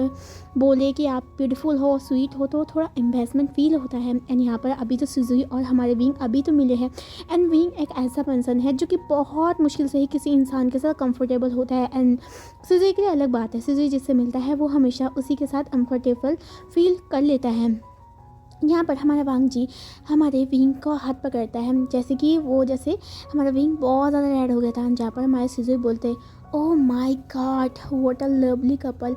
Speaker 1: बोले कि आप ब्यूटीफुल हो स्वीट हो तो थोड़ा एम्बेरसमेंट फील होता है। एंड यहाँ पर अभी तो सिजुई और हमारे विंग अभी तो मिले हैं एंड विंग एक ऐसा पर्सन है जो कि बहुत मुश्किल से ही किसी इंसान के साथ कंफर्टेबल होता है एंड सिजुई की अलग बात है, सिजुई जिससे मिलता है वो हमेशा उसी के साथ कंफर्टेबल फील कर लेता है। यहाँ पर हमारा वांगजी हमारे विंग को हाथ पकड़ता है जैसे कि वो जैसे हमारा विंग बहुत ज़्यादा रेड हो गया था। जहाँ पर हमारे सिजुई बोलते oh my God what a lovely couple,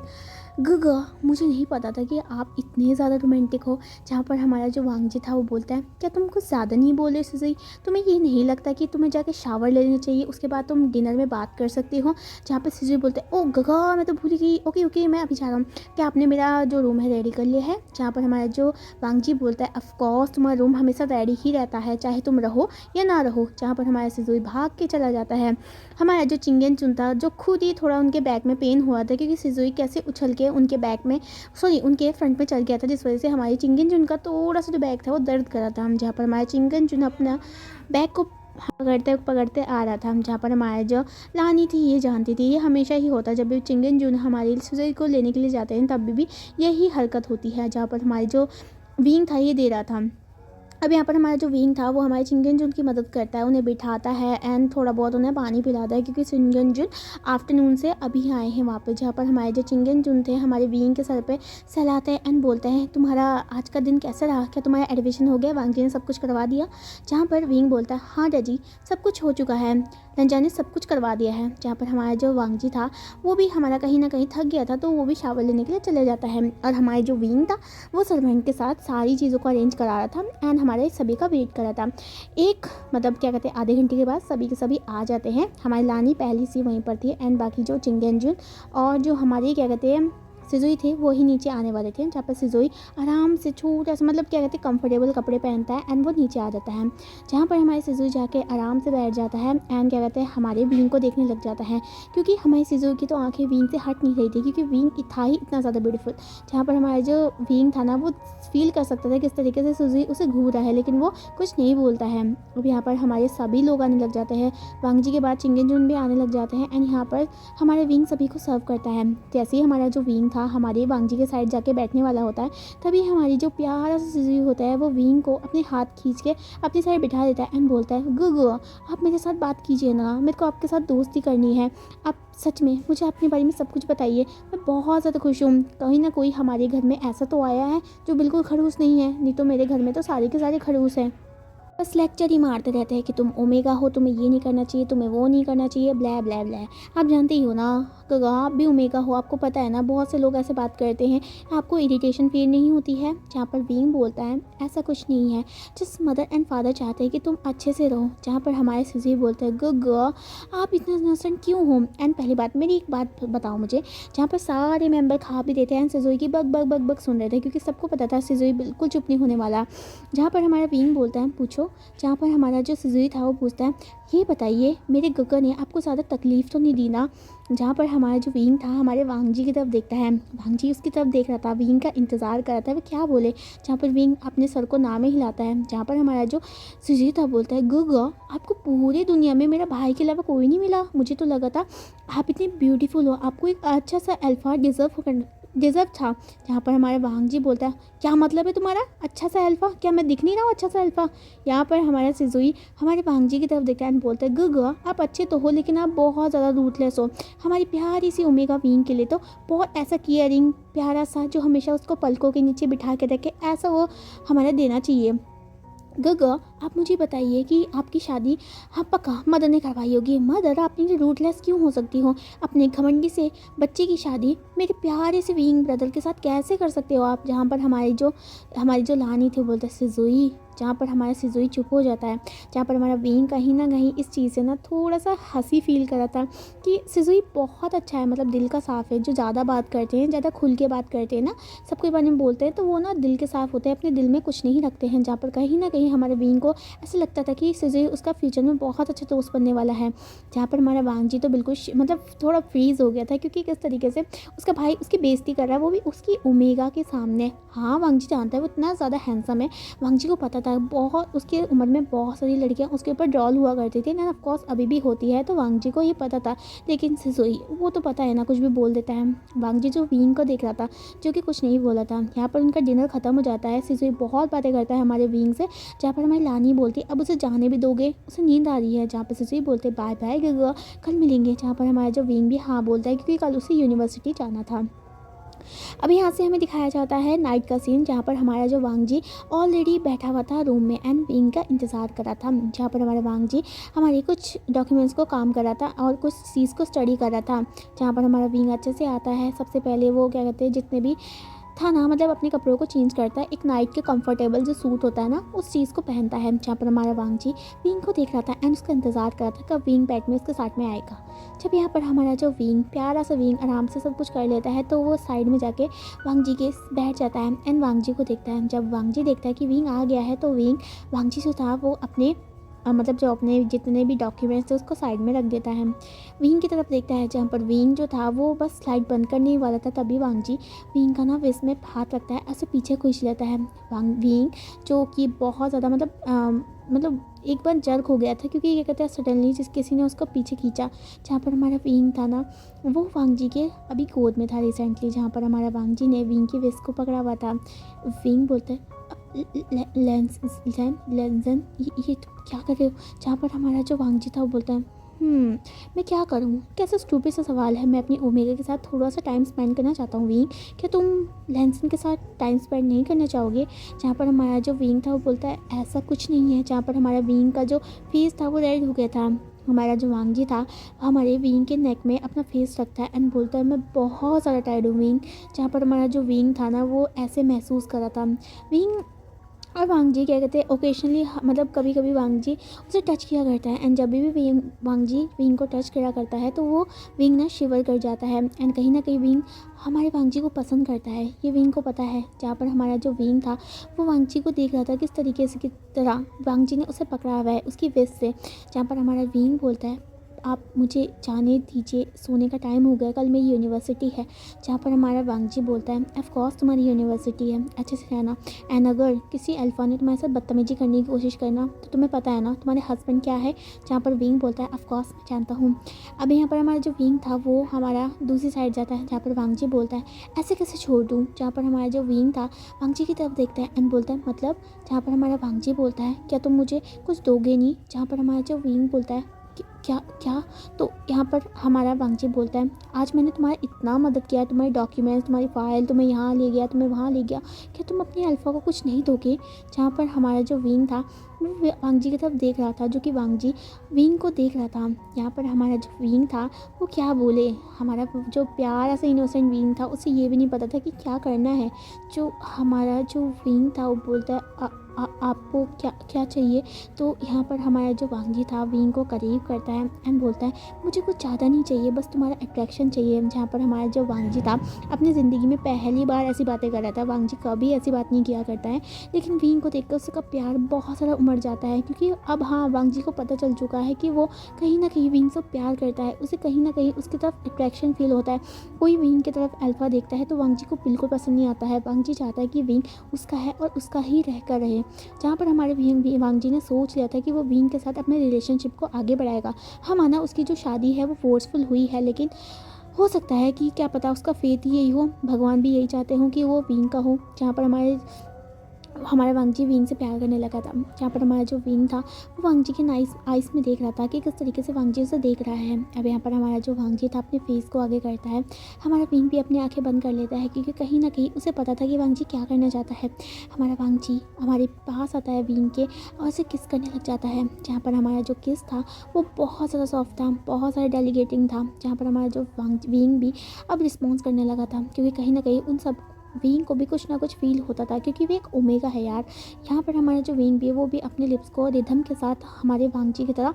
Speaker 1: गगा मुझे नहीं पता था कि आप इतने ज़्यादा रोमांटिक हो। जहाँ पर हमारा जो वांगजी था वो बोलता है, क्या तुम कुछ ज़्यादा नहीं बोल रहे सुजुई? तुम्हें ये नहीं लगता कि तुम्हें जाके शावर ले लेना चाहिए, उसके बाद तुम डिनर में बात कर सकती हो? जहाँ पर सुजुई बोलता है, ओ गगा मैं तो भूल गई, ओके ओके मैं अभी जा रहा हूँ। क्या आपने मेरा जो रूम है रेडी कर लिया है? जहाँ पर हमारा जो वांगजी बोलता है, ऑफकोर्स तुम्हारा रूम हमेशा रेडी ही रहता है, चाहे तुम रहो या ना रहो। जहाँ पर हमारा सुजुई भाग के चला जाता है। हमारा जो चिंगेन चुन था, जो खुद ही थोड़ा उनके बैक में पेन हुआ था क्योंकि सिजुई कैसे उछल के उनके बैक में, सॉरी उनके फ्रंट में चल गया था, जिस वजह से हमारी चिंगेन चुन का थोड़ा सा जो बैक था वो दर्द कर रहा था। हम जहाँ पर हमारे चिंगेन चुन अपना बैक को पकड़ते पकड़ते आ रहा था। हम जहाँ पर हमारे जो लानी थी ये जानती थी, ये हमेशा ही होता है जब भी चिंगेन चुन हमारी सिजुई को लेने के लिए जाते हैं तब भी यही हरकत होती है। जहाँ पर हमारी जो विंग था ये दे रहा था। अब यहाँ पर हमारा जो विंग था वो हमारे चिंगन जुन की मदद करता है, उन्हें बिठाता है एंड थोड़ा बहुत उन्हें पानी पिलाता है क्योंकि चिंगन जुन आफ्टरनून से अभी आए हैं वहाँ पे। जहाँ पर हमारे जो चिंगन जुन थे हमारे विंग के सर पे सहलाते हैं एंड बोलते हैं, तुम्हारा आज का दिन कैसा रहा? क्या तुम्हारा एडमिशन हो गया? वांगजी ने सब कुछ करवा दिया? जहाँ पर विंग बोलता है, हाँ डैडी सब कुछ हो चुका है, रंजा ने सब कुछ करवा दिया है। जहाँ पर हमारा जो वांगजी था वो भी हमारा कहीं ना कहीं थक गया था तो वो भी शावर लेने के लिए चले जाता है। और हमारे जो विंग था वो सर्वेंट के साथ सारी चीज़ों को अरेंज करा रहा था एंड हमारे सभी का वेट कर रहा था। एक मतलब क्या कहते हैं आधे घंटे के बाद सभी के सभी आ जाते हैं। हमारी लानी पहली सी वहीं पर थी एंड बाकी जो चिंगेंजुन और जो हमारी क्या कहते हैं सिजुई थे वो ही नीचे आने वाले थे। जहाँ पर सिजुई आराम से छोटा सा मतलब क्या कहते हैं कंफर्टेबल कपड़े पहनता है एंड वो नीचे आ जाता है। जहाँ पर हमारे सिजुई जाके आराम से बैठ जाता है एंड क्या कहते हैं हमारे विंग को देखने लग जाता है क्योंकि हमारी सिजुई की तो आंखें विंग से हट नहीं रही थी क्योंकि विंग था ही इतना ज़्यादा ब्यूटीफुल। जहाँ पर हमारा जो विंग था ना वो फील कर सकता था किस तरीके से सिजुई उसे घूर रहा है लेकिन वो कुछ नहीं बोलता है। अब यहाँ पर हमारे सभी लोग आने लग जाते हैं, वांगजी के बाद चिंगेंजुन भी आने लग जाते हैं एंड यहाँ पर हमारे विंग सभी को सर्व करता है। जैसे ही हमारा जो विंग था हमारे वांगजी के साइड जाके बैठने वाला होता है तभी हमारी जो प्यारा सा सिजुई होता है वो विंग को अपने हाथ खींच के अपनी साइड बिठा देता है एंड बोलता है, गुगु आप मेरे साथ बात कीजिए ना, मेरे को आपके साथ दोस्ती करनी है, आप सच में मुझे अपने बारे में सब कुछ बताइए। मैं बहुत ज़्यादा खुश हूँ, कहीं ना कोई हमारे घर में ऐसा तो आया है जो बिल्कुल खड़ूस नहीं है, नहीं तो मेरे घर में तो सारे के सारे खड़ूस हैं। बस लेक्चर ही मारते रहते हैं कि तुम ओमेगा हो, तुम्हें ये नहीं करना चाहिए, तुम्हें वो नहीं करना चाहिए, ब्लै ब्लै ब्लै। आप जानते ही हो ना गगा, आप भी ओमेगा हो, आपको पता है ना बहुत से लोग ऐसे बात करते हैं, आपको इरिटेशन फील नहीं होती है? जहाँ पर विंग बोलता है ऐसा कुछ नहीं है, जिस मदर एंड फादर चाहते हैं कि तुम अच्छे से रहो। जहाँ पर हमारे सिजुई बोलते हैं, गगा आप इतना नसरन क्यों हो? एंड पहली बात मेरी एक बात बताओ मुझे, जहाँ पर सारे मेंबर खा भी देते हैं सिजुई की बग बग बग बग सुन रहे थे क्योंकि सबको पता था सिजुई बिल्कुल चुप नहीं होने वाला। जहाँ पर हमारा विंग बोलता है, पूछो। जहाँ पर हमारा जो सिजुई था वो पूछता है, ये बताइए मेरे गगा ने आपको ज़्यादा तकलीफ़ तो नहीं दी ना? जहाँ पर हमारा जो विंग था हमारे वांगजी की तरफ देखता है, वांगजी उसकी तरफ देख रहा था, विंग का इंतज़ार कर रहा था वो क्या बोले। जहाँ पर विंग अपने सर को नामे हिलाता है। जहाँ पर हमारा जो सिजुई था बोलता है, गगा आपको पूरी दुनिया में मेरा भाई के अलावा कोई नहीं मिला? मुझे तो लगा था आप इतनी ब्यूटीफुल हो, आपको एक अच्छा सा अल्फा डिज़र्व था। जहाँ पर हमारे वांगजी बोलता है, क्या मतलब है तुम्हारा अच्छा सा अल्फा? क्या मैं दिख नहीं रहा हूँ अच्छा सा अल्फा? यहाँ पर हमारा सिजुई हमारे वांगजी की तरफ देखता है एंड बोलता है, गगा आप अच्छे तो हो लेकिन आप बहुत ज़्यादा रूथलेस हो। हमारी प्यारी सी ओमेगा विंग के लिए तो बहुत ऐसा केयरिंग प्यारा सा जो हमेशा उसको पलकों के नीचे बिठा के रखे, ऐसा वो हमारा देना चाहिए। गगा आप मुझे बताइए कि आपकी शादी हाँ पक्का मदर ने करवाई होगी। मदर आप इतनी रूटलेस क्यों हो सकती हो? अपने घमंडी से बच्चे की शादी मेरे प्यारे से विंग ब्रदर के साथ कैसे कर सकते हो आप? जहाँ पर हमारी जो लानी थी बोलते सिजुई। जहाँ पर हमारा सिजुई चुप हो जाता है। जहाँ पर हमारा विंग कहीं ना कहीं इस चीज़ से ना थोड़ा सा हंसी फील कर रहा था कि सिजुई बहुत अच्छा है, मतलब दिल का साफ़ है। जो ज़्यादा बात करते हैं, ज़्यादा खुल के बात करते हैं ना, सबके बारे में बोलते हैं तो वो ना दिल के साफ़ होते हैं, अपने दिल में कुछ नहीं रखते हैं। जहाँ पर कहीं ना कहीं हमारे विंग को ऐसा लगता था कि सिजुई उसका फ्यूचर में बहुत अच्छा दोस्त बनने वाला है। जहाँ पर हमारा वांगजी तो बिल्कुल मतलब थोड़ा फ्रीज़ हो गया था क्योंकि किस तरीके से उसका भाई उसकी बेइज्जती कर रहा है, वो भी उसकी ओमेगा के सामने। हाँ वांगजी जानता है वो इतना ज़्यादा हैंडसम है, वांगजी को पता था। बहुत उसके उम्र में बहुत सारी लड़कियां उसके ऊपर ड्रॉल हुआ करती थी ना, ऑफ कोर्स अभी भी होती है, तो वांगजी को ये पता था। लेकिन सिजुई वो तो पता है ना कुछ भी बोल देता है। वांगजी जो विंग को देख रहा था जो कि कुछ नहीं बोला था। यहाँ पर उनका डिनर खत्म हो जाता है। सिजुई बहुत बातें करता है हमारे विंग से। जहाँ पर हमारी लानी बोलती अब उसे जाने भी दोगे, उसे नींद आ रही है। जहाँ पर सिजुई बोलते बाय बाय गगा कल मिलेंगे। जहाँ पर हमारा जो विंग भी हाँ बोलता है क्योंकि कल उसे यूनिवर्सिटी जाना था। अभी यहाँ से हमें दिखाया जाता है नाइट का सीन, जहाँ पर हमारा जो वांग जी ऑलरेडी बैठा हुआ था रूम में एंड विंग का इंतज़ार कर रहा था, जहाँ पर हमारा वांग जी हमारे कुछ डॉक्यूमेंट्स को काम कर रहा था और कुछ चीज़ को स्टडी कर रहा था। जहाँ पर हमारा विंग अच्छे से आता है, सबसे पहले वो क्या कहते हैं जितने भी था ना, मतलब अपने कपड़ों को चेंज करता है, एक नाइट के कंफर्टेबल जो सूट होता है ना उस चीज़ को पहनता है। जहाँ पर हमारा वांग जी विंग को देख रहा था एंड उसका इंतज़ार कर रहा था कब विंग बेड में उसके साथ में आएगा। जब यहाँ पर हमारा जो विंग प्यारा सा विंग आराम से सब कुछ कर लेता है तो वो साइड में जाके वांग जी के बैठ जाता है एंड वांग जी को देखता है। जब वांग जी देखता है कि विंग आ गया है तो विंग वांग जी जो था वो अपने मतलब जो अपने जितने भी डॉक्यूमेंट्स थे उसको साइड में रख देता है, विंग की तरफ देखता है। जहाँ पर विंग जो था वो बस स्लाइड बंद करने ही वाला था, तभी वांग जी विंग का ना विस में हाथ रखता है, ऐसे पीछे खींच लेता है। विंग जो कि बहुत ज़्यादा मतलब एक बार जर्क हो गया था, क्योंकि ये कहते हैं सडनली किसी ने उसको पीछे खींचा। जहाँ पर हमारा विंग था ना वो वांग जी के अभी गोद में था रिसेंटली, जहाँ पर हमारा वांग जी ने विंग की विस को पकड़ा हुआ था। विंग बोलता है लेंजन ये तुम क्या कर रहे हो। जहाँ पर हमारा जो वांग जी था वो बोलता है मैं क्या करूँ, कैसा स्टूपिड सा सवाल है, मैं अपनी ओमेगा के साथ थोड़ा सा टाइम स्पेंड करना चाहता हूँ विंग, क्या तुम लेंसन के साथ टाइम स्पेंड नहीं करना चाहोगे। जहाँ पर हमारा जो विंग था वो बोलता है ऐसा कुछ नहीं है। जहाँ पर हमारा विंग का जो फेस था वो रेड हो गया था। हमारा जो वांग जी था हमारे विंग के नेक में अपना फेस रखता है एंड बोलता है मैं बहुत ज़्यादा टायर्ड हूँ विंग। जहाँ पर हमारा जो विंग था ना वो ऐसे महसूस कर रहा था विंग। और वांग जी क्या कहते हैं ओकेशनली मतलब कभी कभी वांग जी उसे टच किया करता है एंड जब भी वांग जी विंग को टच किया करता है तो वो विंग ना शिवर कर जाता है एंड कहीं ना कहीं विंग हमारे वांग जी को पसंद करता है, ये विंग को पता है। जहाँ पर हमारा जो विंग था वो वांग जी को देख रहा था किस तरीके से, किस तरह वांग जी ने उसे पकड़ा हुआ है उसकी वेस्ट से। जहाँ पर हमारा विंग बोलता है आप मुझे जाने दीजिए, सोने का टाइम हो गया, कल मेरी यूनिवर्सिटी है। जहाँ पर हमारा वांग जी बोलता है ऑफ कोर्स तुम्हारी यूनिवर्सिटी है, अच्छे से रहना एंड अगर किसी अल्फा ने तुम्हारे साथ बदतमीजी करने की कोशिश करना तो तुम्हें पता है ना तुम्हारे हस्बैंड क्या है। जहाँ पर विंग बोलता है ऑफ कोर्स मैं जानता हूँ। अब यहाँ पर हमारा जो विंग था वो हमारा दूसरी साइड जाता है, जहाँ पर वांग जी बोलता है ऐसे कैसे छोड़ दूँ। जहाँ पर हमारा जो विंग था वांग जी की तरफ देखता है एंड बोलता है मतलब। जहाँ पर हमारा वांग जी बोलता है क्या तुम मुझे कुछ दोगे नहीं। जहाँ पर हमारा जो विंग बोलता है क्या क्या। तो यहाँ पर हमारा वांग जी बोलता है आज मैंने तुम्हारा इतना मदद किया, तुम्हारे डॉक्यूमेंट्स तुम्हारी फाइल तुम्हें यहाँ ले गया तुम्हें वहाँ ले गया, क्या तुम अपने अल्फा को कुछ नहीं दोगे। जहाँ पर हमारा जो विंग था वो वांग जी की तरफ देख रहा था, जो कि वांग जी विंग को देख रहा था। यहाँ पर हमारा जो विंग था वो क्या बोले, हमारा जो प्यारा सा इनोसेंट विंग था उसे ये भी नहीं पता था कि क्या करना है। जो हमारा जो विंग था वो बोलता है आपको क्या क्या चाहिए। तो यहाँ पर हमारा जो वांग जी था विंग को करीब करता है एंड बोलता है मुझे कुछ ज़्यादा नहीं चाहिए, बस तुम्हारा अट्रैक्शन चाहिए। जहाँ पर हमारा जो वांग जी था अपनी ज़िंदगी में पहली बार ऐसी बातें कर रहा था, वांग जी कभी ऐसी बात नहीं किया करता है, लेकिन विंग को देखकर उसका प्यार बहुत सारा उमड़ जाता है। क्योंकि अब हाँ वांग जी को पता चल चुका है कि वो कहीं ना कहीं विंग से प्यार करता है, उसे कहीं ना कहीं उसकी तरफ अट्रैक्शन फील होता है। कोई विंग की तरफ अल्फा देखता है तो वांग जी को बिल्कुल पसंद नहीं आता है। वांग जी चाहता है कि विंग उसका है और उसका ही रह कर रहे। जहाँ पर हमारे वांग जी ने सोच लिया था कि वो विंग के साथ अपने रिलेशनशिप को आगे बढ़ाएगा। हाँ माना उसकी जो शादी है वो फोर्सफुल हुई है, लेकिन हो सकता है कि क्या पता उसका फेथ ही यही हो, भगवान भी यही चाहते हों कि वो विंग का हो। जहाँ पर हमारा वांग जी विंग से प्यार करने लगा था। जहाँ पर हमारा जो विंग था वो वांग जी के नाइस आइस में देख रहा था कि किस तरीके से वांग जी उसे देख रहा है। अब यहाँ पर हमारा जो वांग जी था अपने फेस को आगे करता है, हमारा विंग भी अपनी आंखें बंद कर लेता है, क्योंकि कहीं ना कहीं उसे पता था कि वांग जी क्या करना चाहता है। हमारा वांग जी हमारे पास आता है विंग के और उसे किस करने लग जाता है। जहाँ पर हमारा जो किस था वो बहुत ज़्यादा सॉफ्ट था, बहुत ज़्यादा डेलीगेटिंग था। जहाँ पर हमारा जो विंग भी अब रिस्पॉन्स करने लगा था, क्योंकि कहीं ना कहीं उन सब विंग को भी कुछ ना कुछ फील होता था, क्योंकि वे एक ओमेगा है यार। यहाँ पर हमारा जो विंग भी है वो भी अपने लिप्स को रिदम के साथ हमारे वांग जी की तरह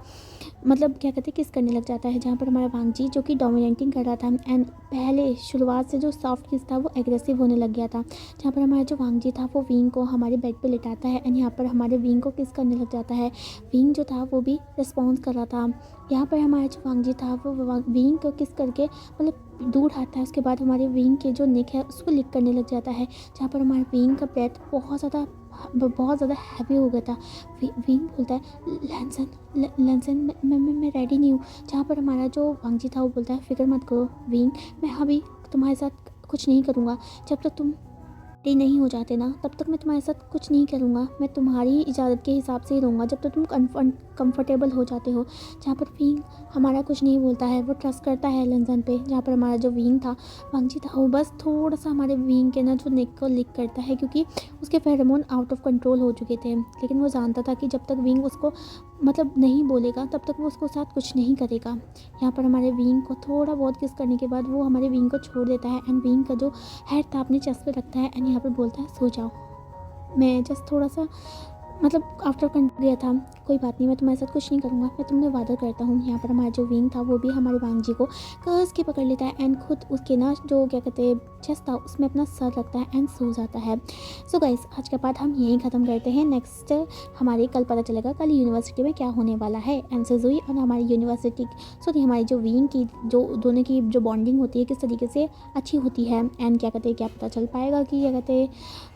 Speaker 1: मतलब क्या कहते हैं किस करने लग जाता है। जहाँ पर हमारा वांग जी जो कि डोमिनेटिंग कर रहा था एंड पहले शुरुआत से जो सॉफ्ट किस था वो एग्रेसिव होने लग गया था। जहाँ पर हमारा जो वांग जी था वो विंग को हमारे बेड पे लिटाता है एंड यहाँ पर हमारे विंग को किस करने लग जाता है। विंग जो था वो भी रिस्पॉन्स कर रहा था। यहाँ पर हमारा जो वांग जी था वो विंग को किस करके मतलब दूर हटता है। उसके बाद हमारे विंग के जो नेक है उसको लिक करने लग जाता है। जहाँ पर हमारे विंग का ब्रेथ बहुत ज़्यादा हैवी हो गया था। विंग बोलता है लेंसन मैं रेडी नहीं हूँ। जहाँ पर हमारा जो वांग जी था वो बोलता है फिक्र मत करो विंग, मैं अभी तुम्हारे साथ कुछ नहीं करूँगा जब तक तुम रेडी नहीं हो जाते ना, तब तक मैं तुम्हारे साथ कुछ नहीं करूँगा। मैं तुम्हारी इजाज़त के हिसाब से ही रहूँगा जब तक तुम कंफर्टेबल हो जाते हो। जहाँ पर विंग हमारा कुछ नहीं बोलता है, वो ट्रस्ट करता है लंजन पे। जहाँ पर हमारा जो विंग था, वांगजी था, वो बस थोड़ा सा हमारे विंग के ना जो नेक को लिक करता है, क्योंकि उसके फेरोमोन आउट ऑफ कंट्रोल हो चुके थे। लेकिन वो जानता था कि जब तक विंग उसको मतलब नहीं बोलेगा तब तक वो उसको साथ कुछ नहीं करेगा। यहाँ पर हमारे विंग को थोड़ा बहुत किस करने के बाद वो हमारे विंग को छोड़ देता है एंड विंग का जो हेड था अपने चेस्ट पे रखता है एंड यहाँ पर बोलता है सो जाओ। मैं जस्ट थोड़ा सा मतलब आफ्टर कंट्रोल गया था, कोई बात नहीं, मैं तुम्हारे साथ कुछ नहीं करूँगा, मैं तुमने वादा करता हूँ। यहाँ पर हमारा जो विंग था वो भी हमारे वांगजी को कर्स के पकड़ लेता है एंड खुद उसके ना जो क्या कहते हैं चेस्ट था उसमें अपना सर रखता है एंड सो जाता है। सो गाइस, आज का पार्ट हम यहीं ख़त्म करते हैं। नेक्स्ट हमारे कल पता चलेगा कल यूनिवर्सिटी में क्या होने वाला है एंड सुजुई और हमारी यूनिवर्सिटी सॉरी हमारी जो विंग की जो दोनों की जो बॉन्डिंग होती है किस तरीके से अच्छी होती है एंड क्या कहते हैं क्या पता चल पाएगा कि क्या कहते हैं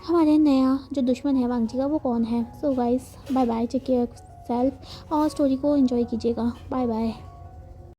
Speaker 1: हमारे नया जो दुश्मन है वांगजी का वो कौन है। So guys, bye bye, take care self और स्टोरी को एंजॉय कीजिएगा। Bye bye.